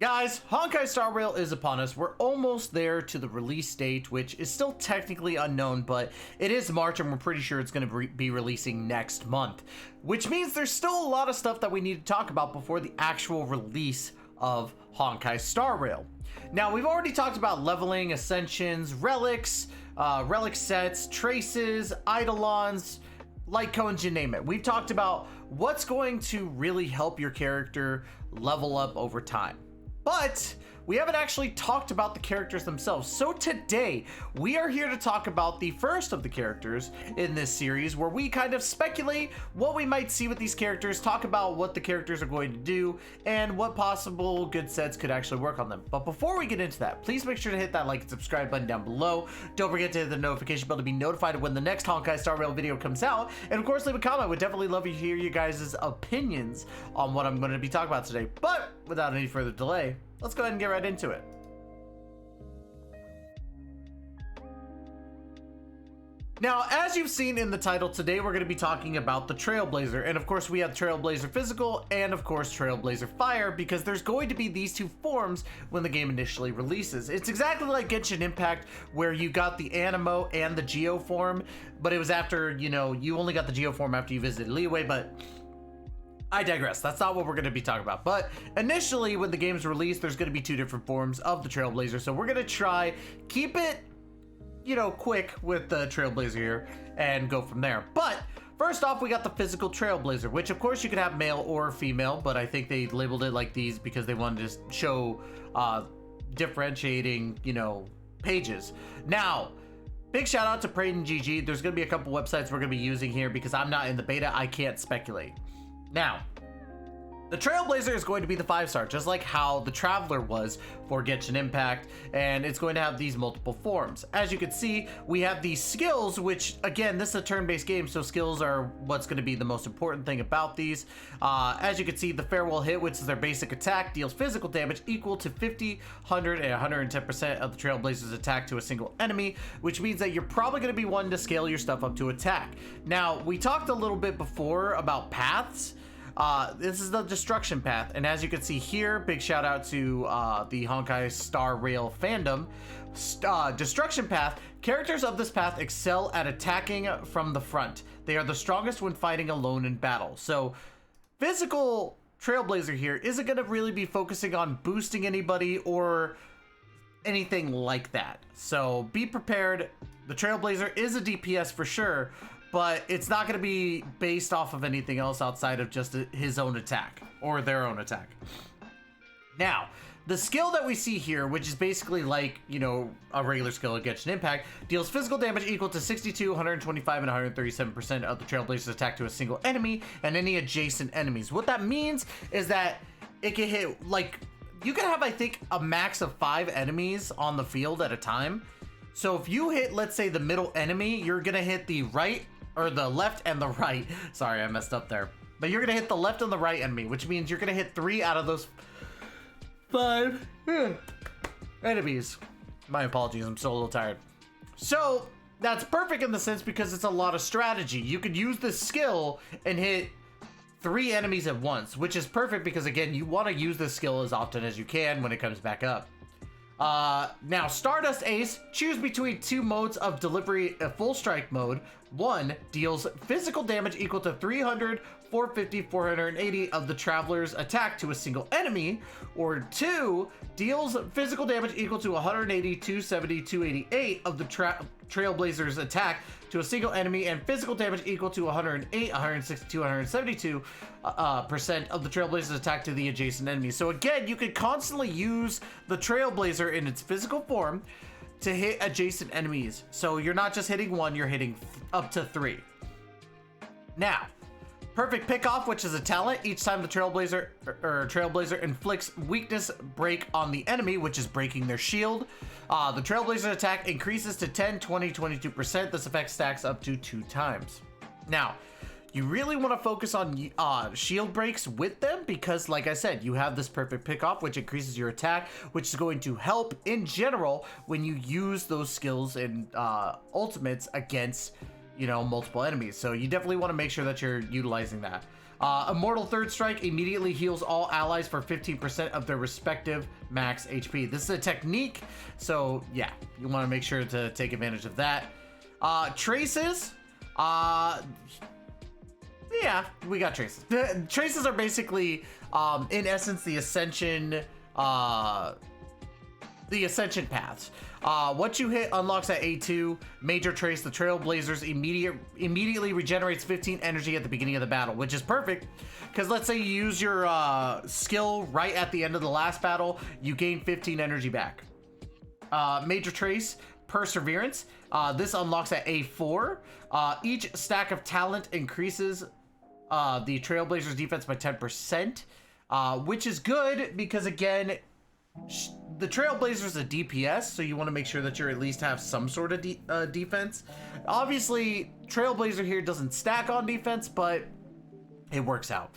Guys, Honkai Star Rail is upon us. We're almost there to the release date, which is still technically unknown, but it is March and we're pretty sure it's going to be releasing next month, which means there's still a lot of stuff that we need to talk about before the actual release of Honkai Star Rail. Now, we've already talked about leveling, ascensions, relics, relic sets, traces, eidolons, light cones, you name it. We've talked about what's going to really help your character level up over time. But we haven't actually talked about the characters themselves. So today, we are here to talk about the first of the characters in this series, where we kind of speculate what we might see with these characters, talk about what the characters are going to do, and what possible good sets could actually work on them. But before we get into that, please make sure to hit that like and subscribe button down below. Don't forget to hit the notification bell to be notified when the next Honkai Star Rail video comes out. And of course, leave a comment. We'd definitely love to hear you guys' opinions on what I'm going to be talking about today. But without any further delay, let's go ahead and get right into it. Now, as you've seen in the title, today we're going to be talking about the Trailblazer. And of course, we have Trailblazer Physical and of course Trailblazer Fire, because there's going to be these two forms when the game initially releases. It's exactly like Genshin Impact, where you got the Anemo and the Geo form, but it was after, you only got the Geo form after you visited Liyue, but I digress. That's not what we're going to be talking about. But initially, when the game's released, there's going to be two different forms of the Trailblazer. So we're going to try keep it, quick with the Trailblazer here and go from there. But first off, we got the physical Trailblazer, which of course you can have male or female, but I think they labeled it like these because they wanted to show differentiating, pages. Now, big shout out to Praden GG. There's going to be a couple websites we're going to be using here because I'm not in the beta. I can't speculate. Now, the Trailblazer is going to be the 5-star, just like how the Traveler was for Genshin Impact, and it's going to have these multiple forms. As you can see, we have these skills, which, again, this is a turn-based game, so skills are what's going to be the most important thing about these. As you can see, the Farewell Hit, which is their basic attack, deals physical damage equal to 50, 100, and 110% of the Trailblazer's attack to a single enemy, which means that you're probably going to be wanting to scale your stuff up to attack. Now, we talked a little bit before about paths. This is the Destruction Path, and as you can see here, big shout out to the Honkai Star Rail fandom. Destruction Path, characters of this path excel at attacking from the front. They are the strongest when fighting alone in battle. So, physical Trailblazer here isn't going to really be focusing on boosting anybody or anything like that. So, be prepared. The Trailblazer is a DPS for sure, but it's not going to be based off of anything else outside of just his own attack or their own attack. Now, the skill that we see here, which is basically like, a regular skill at Genshin Impact, deals physical damage equal to 62, 125, and 137% of the Trailblazer's attack to a single enemy and any adjacent enemies. What that means is that it can hit, you can have, I think, a max of 5 enemies on the field at a time. So if you hit, let's say, the middle enemy, you're going to hit the right, or the left and the right. Sorry, I messed up there. But you're going to hit the left and the right enemy, which means you're going to hit 3 out of those 5 enemies. My apologies, I'm still a little tired. So that's perfect in the sense because it's a lot of strategy. You could use this skill and hit 3 enemies at once, which is perfect because, again, you want to use this skill as often as you can when it comes back up. Now, Stardust Ace, choose between 2 modes of delivery. A full strike mode. 1 deals physical damage equal to 300, 450, 480 of the Traveler's attack to a single enemy, or 2 deals physical damage equal to 180, 270, 288 of the Trailblazer's attack to a single enemy, and physical damage equal to 108, 162, 172% of the Trailblazer's attack to the adjacent enemy. So again, you can constantly use the Trailblazer in its physical form to hit adjacent enemies. So you're not just hitting 1, you're hitting up to 3. Now, Perfect Pickoff, which is a talent. Each time the Trailblazer inflicts weakness break on the enemy, which is breaking their shield, the Trailblazer attack increases to 10, 20, 22%. This effect stacks up to 2 times. Now, you really want to focus on shield breaks with them because, like I said, you have this Perfect Pickoff, which increases your attack, which is going to help in general when you use those skills and ultimates against multiple enemies. So you definitely want to make sure that you're utilizing that. Immortal Third Strike immediately heals all allies for 15% of their respective max HP. This is a technique, so yeah, you want to make sure to take advantage of that. Traces, yeah, we got traces. The traces are basically, in essence, the ascension paths. What you hit unlocks at A2. Major Trace, the Trailblazers immediately regenerates 15 energy at the beginning of the battle, which is perfect because let's say you use your skill right at the end of the last battle, you gain 15 energy back. Major Trace, Perseverance. This unlocks at A4. Each stack of talent increases the Trailblazers defense by 10%, which is good because again, the Trailblazer is a DPS, so you want to make sure that you at least have some sort of defense. Obviously, Trailblazer here doesn't stack on defense, but it works out.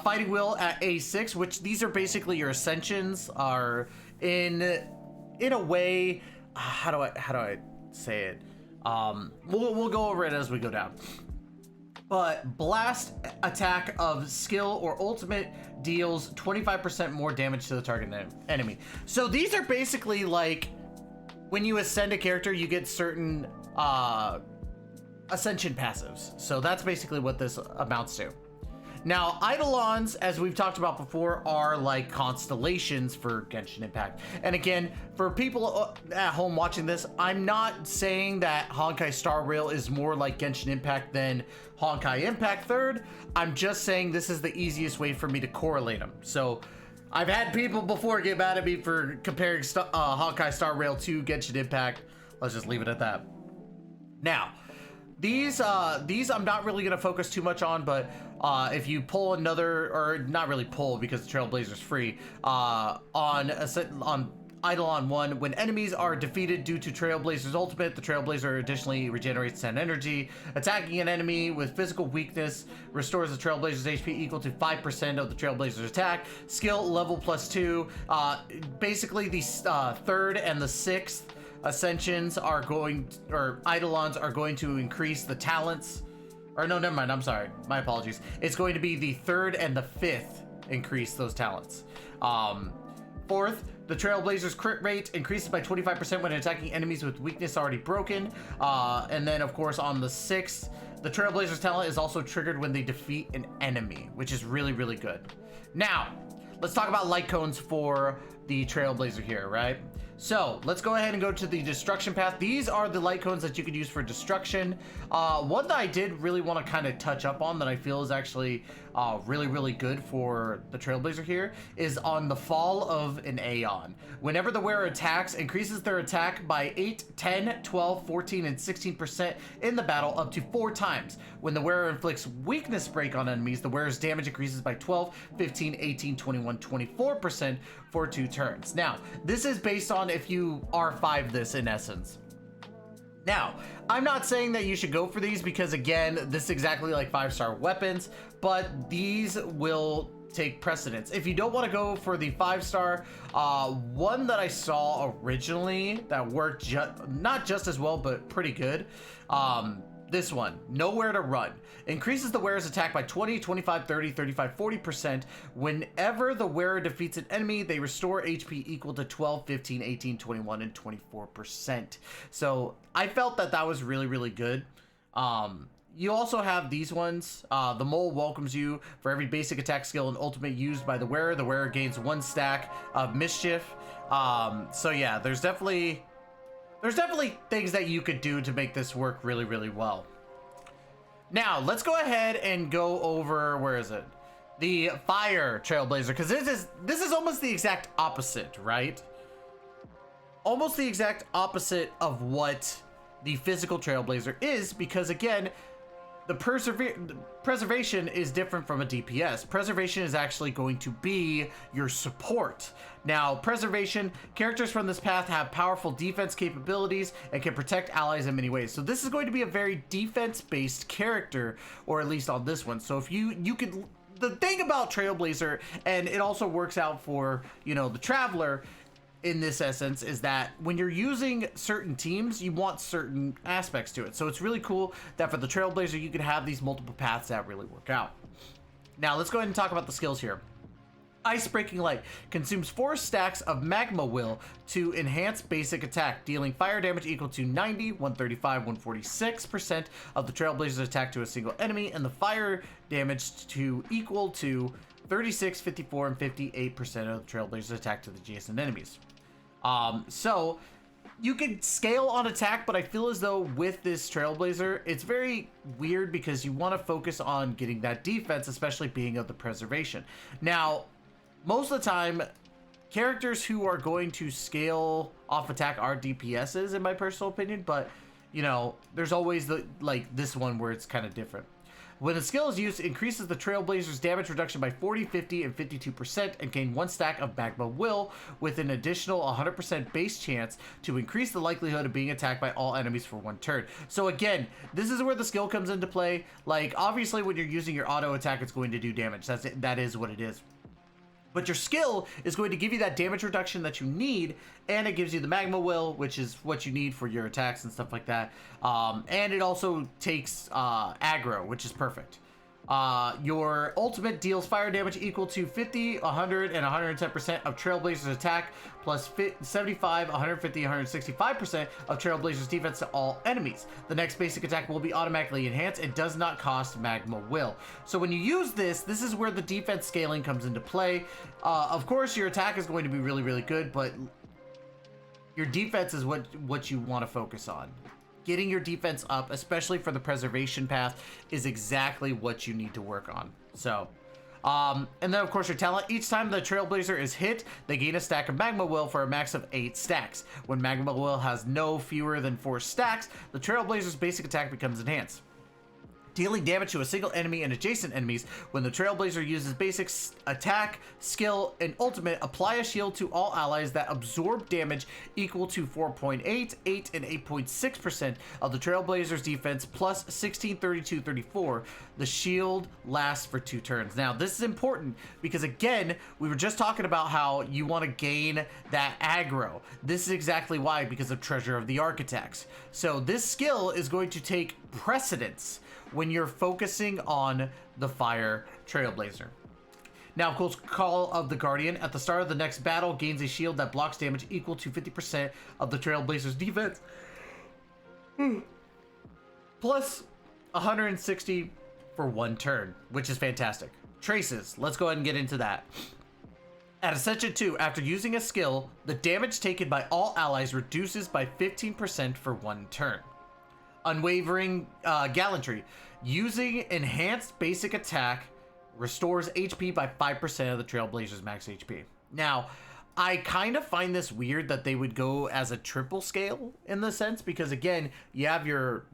Fighting Will at A6, which these are basically your ascensions, are in a way. How do I say it? We'll go over it as we go down. But blast attack of skill or ultimate deals 25% more damage to the target enemy. So these are basically like when you ascend a character, you get certain ascension passives. So that's basically what this amounts to. Now, Eidolons, as we've talked about before, are like constellations for Genshin Impact. And again, for people at home watching this, I'm not saying that Honkai Star Rail is more like Genshin Impact than Honkai Impact 3rd. I'm just saying this is the easiest way for me to correlate them. So I've had people before get mad at me for comparing Honkai Star Rail to Genshin Impact. Let's just leave it at that. Now, these I'm not really going to focus too much on, but if you pull another, or not really pull because the Trailblazer's free, on Eidolon 1, when enemies are defeated due to Trailblazer's ultimate, the Trailblazer additionally regenerates 10 energy. Attacking an enemy with physical weakness restores the Trailblazer's HP equal to 5% of the Trailblazer's attack. Skill level +2. Basically, the 3rd and the 6th ascensions are going, or Eidolons are going to increase the talents. Or no, never mind, I'm sorry, my apologies. It's going to be the 3rd and the 5th increase those talents. 4th, the Trailblazer's crit rate increases by 25% when attacking enemies with weakness already broken. And then of course on the 6th, the Trailblazer's talent is also triggered when they defeat an enemy, which is really, really good. Now, let's talk about light cones for the Trailblazer here, right? So let's go ahead and go to the destruction path. These are the light cones that you can use for destruction. One that I did really want to kind of touch up on that I feel is actually really, really good for the Trailblazer here is on the fall of an Aeon. Whenever the wearer attacks, increases their attack by 8, 10, 12, 14, and 16% in the battle up to 4 times. When the wearer inflicts weakness break on enemies, the wearer's damage increases by 12, 15, 18, 21, 24% for 2 turns. Now, this is based on if you R5 this in essence. Now, I'm not saying that you should go for these because again, this is exactly like 5-star weapons, but these will take precedence. If you don't want to go for the 5-star, one that I saw originally that worked not just as well, but pretty good. This one, Nowhere to Run, increases the wearer's attack by 20, 25, 30, 35, 40%. Whenever the wearer defeats an enemy, they restore HP equal to 12, 15, 18, 21, and 24%. So I felt that that was really, really good. You also have these ones. The Mole welcomes you. For every basic attack skill and ultimate used by the wearer gains 1 stack of mischief. So yeah, there's definitely things that you could do to make this work really, really well. Now, let's go ahead and go over, where is it? The Fire Trailblazer, because this is almost the exact opposite, right? Almost the exact opposite of what the physical Trailblazer is, because again, the preservation is different from a DPS. Preservation is actually going to be your support. Now, preservation, characters from this path have powerful defense capabilities and can protect allies in many ways. So this is going to be a very defense-based character, or at least on this one. So if you could, the thing about Trailblazer, and it also works out for, you know, the Traveler, in this essence, is that when you're using certain teams, you want certain aspects to it. So it's really cool that for the Trailblazer, you can have these multiple paths that really work out. Now let's go ahead and talk about the skills here. Ice Breaking Light consumes 4 stacks of Magma Will to enhance basic attack, dealing fire damage equal to 90, 135, 146% of the Trailblazer's attack to a single enemy, and the fire damage to equal to 36, 54, and 58% of the Trailblazer's attack to the adjacent enemies. So you can scale on attack, but I feel as though with this Trailblazer, it's very weird because you want to focus on getting that defense, especially being of the preservation. Now, most of the time, characters who are going to scale off attack are DPSs, in my personal opinion, but, you know, there's always this one where it's kind of different. When the skill is used, it increases the Trailblazer's damage reduction by 40, 50, and 52%, and gain 1 stack of Magma Will with an additional 100% base chance to increase the likelihood of being attacked by all enemies for 1 turn. So again, this is where the skill comes into play. Like, obviously when you're using your auto attack, it's going to do damage. That is what it is. But your skill is going to give you that damage reduction that you need, and it gives you the Magma Will, which is what you need for your attacks and stuff like that. And it also takes aggro, which is perfect. Your ultimate deals fire damage equal to 50, 100, and 110% of Trailblazer's attack, plus 75, 150, 165% of Trailblazer's defense to all enemies. The next basic attack will be automatically enhanced and does not cost Magma Will. So when you use this is where the defense scaling comes into play. Of course, your attack is going to be really, really good, but your defense is what you want to focus on. Getting your defense up, especially for the preservation path, is exactly what you need to work on. So, and then of course your talent. Each time the Trailblazer is hit, they gain a stack of Magma Will for a max of 8 stacks. When Magma Will has no fewer than 4 stacks, the Trailblazer's basic attack becomes enhanced, dealing damage to a single enemy and adjacent enemies. When the Trailblazer uses basic attack, skill, and ultimate, apply a shield to all allies that absorb damage equal to 4.8, 8, and 8.6% of the Trailblazer's defense, plus 16, 32, 34. The shield lasts for 2 turns. Now, this is important because, again, we were just talking about how you want to gain that aggro. This is exactly why, because of Treasure of the Architects. So this skill is going to take precedence when you're focusing on the Fire Trailblazer. Now, of course, Call of the Guardian. At the start of the next battle, gains a shield that blocks damage equal to 50% of the Trailblazer's defense, plus 160 for 1 turn, which is fantastic. Traces, let's go ahead and get into that. At Ascension 2, after using a skill, the damage taken by all allies reduces by 15% for 1 turn. Unwavering Gallantry. Using enhanced basic attack restores HP by 5% of the Trailblazer's max HP. Now, I kind of find this weird that they would go as a triple scale in the sense, because again, you have your,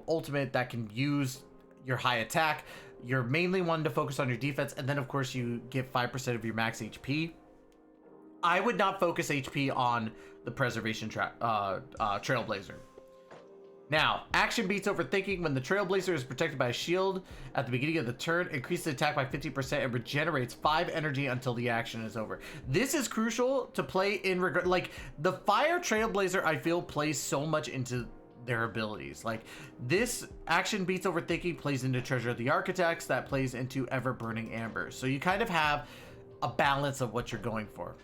ultimate that can use your high attack. You're mainly wanting to focus on your defense, and then of course you get 5% of your max HP. I would not focus HP on the preservation Trailblazer. Now, action beats overthinking. When the Trailblazer is protected by a shield at the beginning of the turn, increases attack by 50% and regenerates 5 energy until the action is over. This is crucial to play in regard. Like, the Fire Trailblazer, I feel, plays so much into their abilities. Like, this action beats overthinking plays into Treasure of the Architects, that plays into Ever Burning Amber. So you kind of have a balance of what you're going for.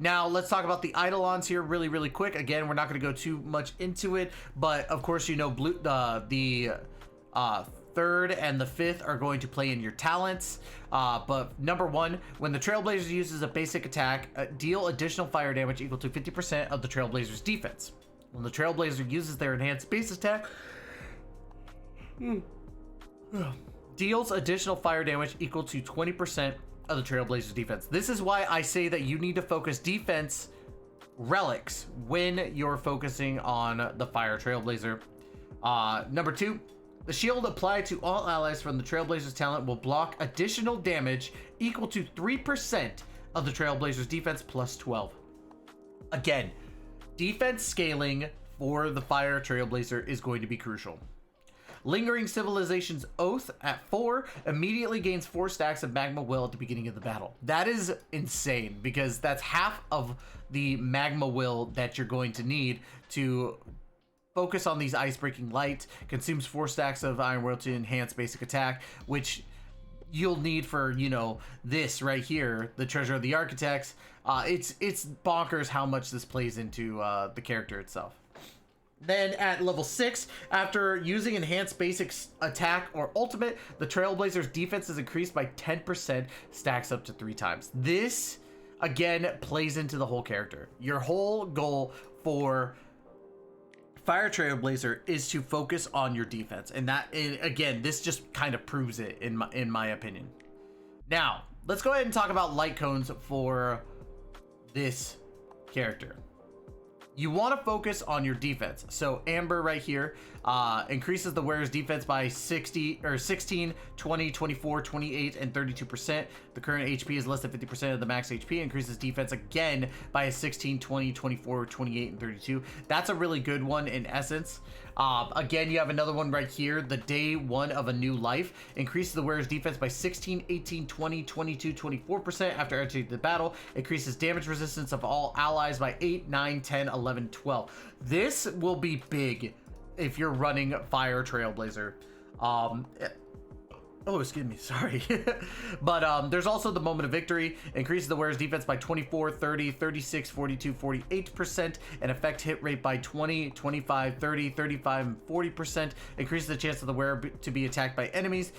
Now, let's talk about the Eidolons here really, really quick. Again, we're not going to go too much into it, but of course, the 3rd and the 5th are going to play in your talents. But number 1, when the Trailblazer uses a basic attack, deal additional fire damage equal to 50% of the Trailblazer's defense. When the Trailblazer uses their enhanced base attack, deals additional fire damage equal to 20% of the Trailblazer's defense. This is why I say that you need to focus defense relics when you're focusing on the Fire Trailblazer. Number 2, the shield applied to all allies from the Trailblazer's talent will block additional damage equal to 3% of the Trailblazer's defense plus 12. Again, defense scaling for the Fire Trailblazer is going to be crucial. Lingering Civilization's Oath at 4 immediately gains 4 stacks of Magma Will at the beginning of the battle. That is insane, because that's half of the Magma Will that you're going to need to focus on these Ice Breaking Light. Consumes 4 stacks of Iron Will to enhance basic attack, which you'll need for, you know, this right here, the Treasure of the Architects. It's bonkers how much this plays into the character itself. Then at level 6, after using enhanced basic attack or ultimate, the Trailblazer's defense is increased by 10%, stacks up to 3 times. This, again, plays into the whole character. Your whole goal for Fire Trailblazer is to focus on your defense. And that, again, this just kind of proves it in my opinion. Now, let's go ahead and talk about light cones for this character. You want to focus on your defense. So Amber right here increases the wearer's defense by 16, 20, 24, 28, and 32%. The current HP is less than 50% of the max HP. Increases defense again by a 16, 20, 24, 28, and 32. That's a really good one in essence. Again, you have another one right here. The day 1 of a new life increases the wearer's defense by 16, 18, 20, 22, 24% after entering the battle. Increases damage resistance of all allies by 8, 9, 10, 11, 12. This will be big if you're running Fire Trailblazer. Oh, excuse me, sorry. But there's also the Moment of Victory. Increases the wearer's defense by 24, 30, 36, 42, 48%. And effect hit rate by 20, 25, 30, 35, and 40%. Increases the chance of the wearer to be attacked by enemies.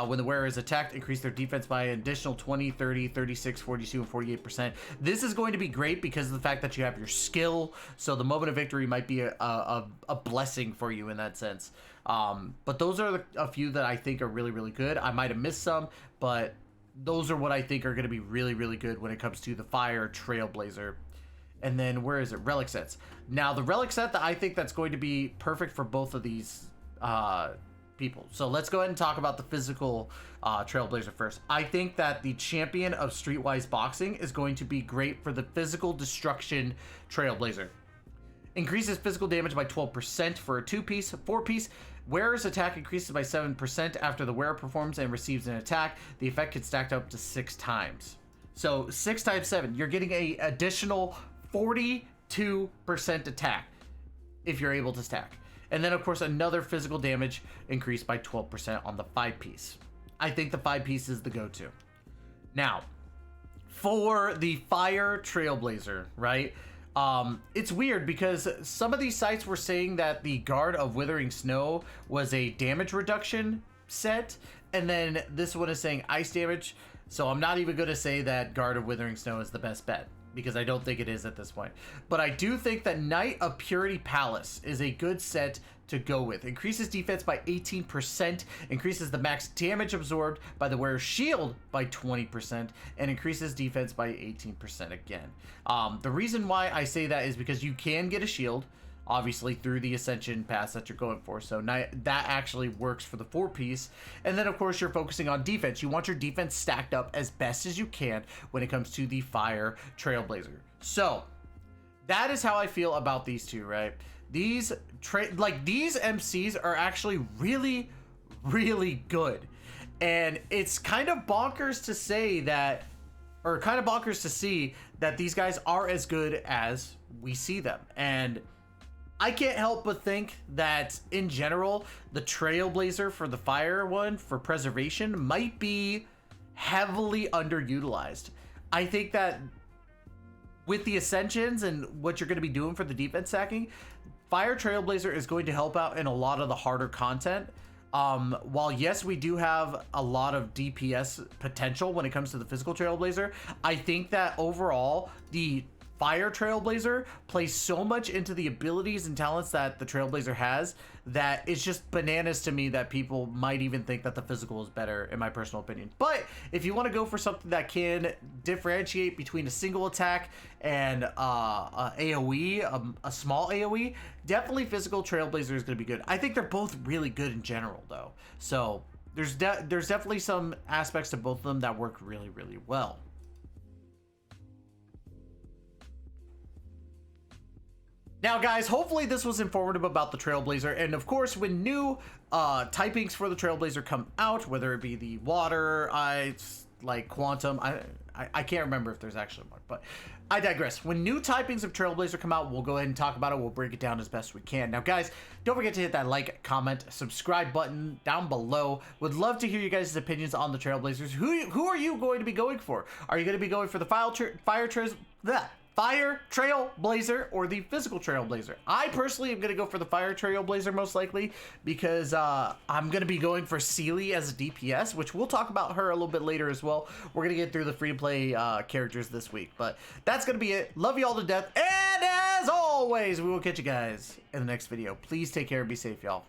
When the wearer is attacked, increase their defense by an additional 20, 30, 36, 42, and 48%. This is going to be great because of the fact that you have your skill. So the Moment of Victory might be a blessing for you in that sense. But those are a few that I think are really, really good. I might have missed some, but those are what I think are going to be really, really good when it comes to the Fire Trailblazer. And then where is it? Relic sets. Now the relic set that I think that's going to be perfect for both of these people. So let's go ahead and talk about the physical Trailblazer first. I think that the Champion of Streetwise Boxing is going to be great for the physical destruction Trailblazer. Increases physical damage by 12% for a 2-piece. 4-piece, wearer's attack increases by 7% after the wearer performs and receives an attack. The effect can stack up to 6 times. So 6 times 7, you're getting an additional 42% attack if you're able to stack. And then of course another physical damage increased by 12% on the 5-piece. I think the 5-piece is the go-to. Now, for the Fire Trailblazer, right? It's weird because some of these sites were saying that the Guard of Withering Snow was a damage reduction set, and then this one is saying ice damage. So I'm not even going to say that Guard of Withering Snow is the best bet, because I don't think it is at this point. But I do think that Knight of Purity Palace is a good set to go with. Increases defense by 18%, increases the max damage absorbed by the wearer's shield by 20%, and increases defense by 18% again. The reason why I say that is because you can get a shield, obviously, through the Ascension pass that you're going for. So that actually works for the 4-piece. And then, of course, you're focusing on defense. You want your defense stacked up as best as you can when it comes to the Fire Trailblazer. So that is how I feel about these two, right? These MCs are actually really, really good. And it's kind of bonkers to say that, or kind of bonkers to see that these guys are as good as we see them. And I can't help but think that in general, the Trailblazer for the Fire one for preservation might be heavily underutilized. I think that with the Ascensions and what you're going to be doing for the defense stacking, Fire Trailblazer is going to help out in a lot of the harder content. While yes, we do have a lot of DPS potential when it comes to the physical Trailblazer, I think that overall the Fire Trailblazer plays so much into the abilities and talents that the Trailblazer has that it's just bananas to me that people might even think that the physical is better, in my personal opinion. But if you want to go for something that can differentiate between a single attack and a AoE, a small AoE, definitely physical Trailblazer is going to be good. I think they're both really good in general, though. So there's definitely some aspects to both of them that work really, really well. Now, guys, hopefully this was informative about the Trailblazer. And of course, when new typings for the Trailblazer come out, whether it be the water, ice, like Quantum. I can't remember if there's actually one, but I digress. When new typings of Trailblazer come out, we'll go ahead and talk about it. We'll break it down as best we can. Now, guys, don't forget to hit that like, comment, subscribe button down below. Would love to hear you guys' opinions on the Trailblazers. Who are you going to be going for? Are you going to be going for the Fire Trailblazer or the Physical Trailblazer? I personally am going to go for the Fire Trailblazer most likely because I'm going to be going for Seely as a DPS, which we'll talk about her a little bit later as well. We're going to get through the free-to-play characters this week, but that's going to be it. Love you all to death, and as always, we will catch you guys in the next video. Please take care and be safe, y'all.